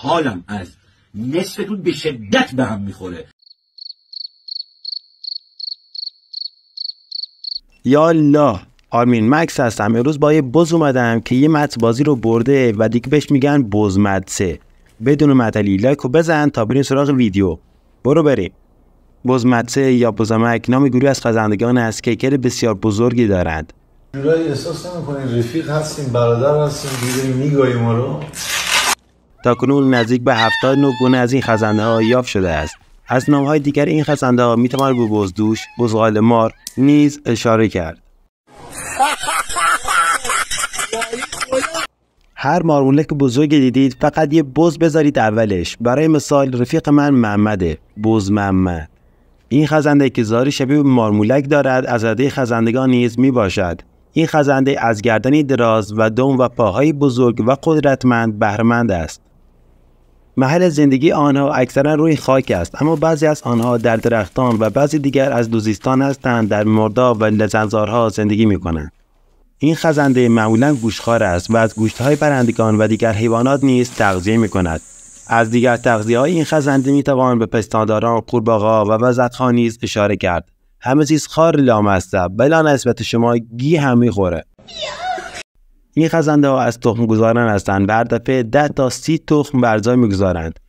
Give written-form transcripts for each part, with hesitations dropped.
حالم از نصفتون به شدت به هم میخوره. یا الله. آرمین مکس هستم. امروز با یه بز اومدم که یه مت بازی رو برده و دیگه بهش میگن بزمدسه. بدون معطلی لایک رو بزن تا بریم سراغ ویدیو. برو بریم. بزمدسه یا بزمک نام گروهی از خزندگان است که هیکل بسیار بزرگی دارند. جورایی احساس نمی‌کنید رفیق هستیم، برادر هستیم، دیگه میگویی ما رو؟ تاکنون نزدیک به 70 نوع گونه از این خزنده ها یافت شده است. از نام‌های دیگر این خزنده ها میتوان به بزدوش، بزغال مار نیز اشاره کرد. هر مارمولک بزرگی دیدید فقط یه بز بذارید اولش. برای مثال رفیق من محمده، بز محمد. این خزنده که ظاهری شبیه به مارمولک دارد از عده خزندگان نیز می باشد. این خزنده از گردنی دراز و دم و پاهای بزرگ و قدرتمند بهره‌مند است. محل زندگی آنها اکثرا روی خاک است، اما بعضی از آنها در درختان و بعضی دیگر از دوزیستان هستند در مرداب و لزنزارها زندگی می کنند. این خزنده معمولا گوشتخوار است و از گوشت‌های پرندگان و دیگر حیوانات نیز تغذیه می کند. از دیگر تغذیه‌های این خزنده می توان به پستانداران، قورباغه‌ها و وزغ‌ها نیز اشاره کرد. همه چیز خار لامصب بلا نسبت شما گی هم می‌خوره. این خزنده ها از تخم گذاران هستند. بر دفعه 10 تا 30 تخم بر جای می‌گذارند.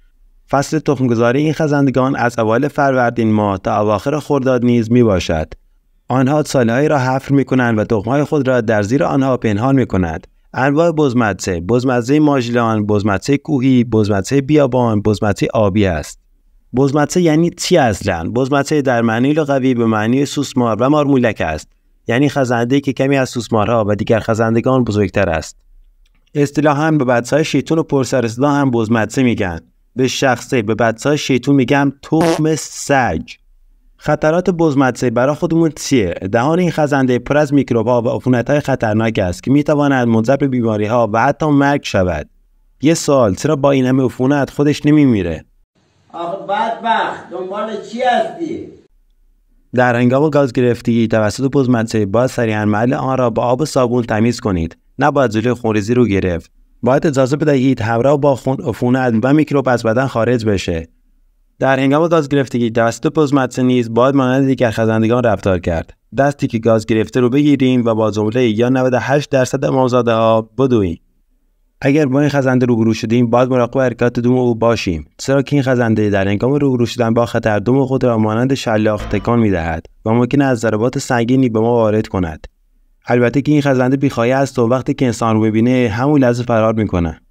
فصل تخم گذاری این خزندگان از اوایل فروردین ماه تا اواخر خرداد نیز میباشد. آنها ساله‌ای را حفر می‌کنند و تخم‌های خود را در زیر آنها پنهان می‌کنند. انواع بزمدسه: بزمدسه ماژلان، بزمدسه کوهی، بزمدسه بیابان، بزمدسه آبی است. بزمدسه یعنی چی اصلا؟ بزمدسه در معنی لغوی به معنی سوسمار و مارمولک است. یعنی خزنده‌ای که کمی از سوسمارها و دیگر خزندگان بزرگتر است. اصطلاحاً به بچه‌های شیطون و پرسر صدا هم بزمدسه میگن. به شخصه به بچه‌های شیطون میگم تخم سگ. خطرات بزمدسه برای خودمون چیه؟ دهان این خزنده پر از میکروب‌ها و عفونت‌های خطرناک است که می‌تواند منجر به بیماری‌ها و حتی مرگ شود. یه سوال، چرا با این همه عفونت خودش نمیمیره؟ آخه بدبخت دنبال چی هستی؟ در هنگام گاز گرفتگی توسط بزمدسه باید سریعاً محل آن را با آب و صابون تمیز کنید. نباید جلوی خونریزی رو گرفت. باید اجازه بدهید همراه با عفونت و میکروب از بدن خارج بشه. در هنگام گاز گرفتگی توسط بزمدسه نیز باید مانند دیگر خزندگان رفتار کرد. دستی که گاز گرفته رو بگیریم و با جمله یا 98% امامزاده‌ها بدویم. اگر با این خزنده روبرو شدیم باید مراقب حرکات دم او باشیم، چرا که این خزنده در هنگام روبرو شدن با خطر دم خود را مانند شلاق تکان می‌دهد و ممکن است ضربات سنگینی به ما وارد کند. البته که این خزنده بی‌خایه است و وقتی که انسان رو ببینه همون لحظه فرار می‌کنه.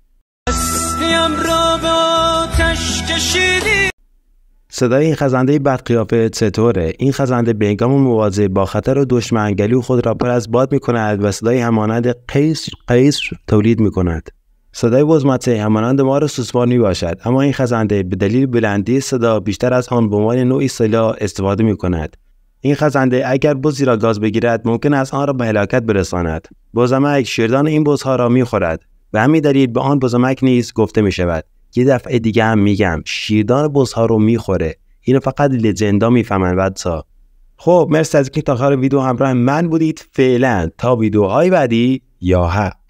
صدای این خزنده بدقیافه چطوره؟ این خزنده به هنگام مواجهه با خطر و دشمن گلو خود را پر از باد می‌کند و صدای همانند قیص قیص تولید می‌کند. صدای بزمدسه همانند مار سوسمار میباشد، اما این خزنده به دلیل بلندی صدا بیشتر از آن به عنوان نوعی سلاح استفاده می‌کند. این خزنده اگر بزی را گاز بگیرد ممکن است آن را به هلاکت برساند. بزمک شیردان این بزها را می‌خورد. به همین دلیل به آن بزمک نیز گفته می‌شود. یه دفعه دیگه هم میگم شیردان بزها رو میخوره. اینو فقط لجندا میفهمن بچه‌ها. خب مرسی از اینکه تا آخر ویدیو همراه من بودید. فعلا تا ویدیوهای بعدی یا حق.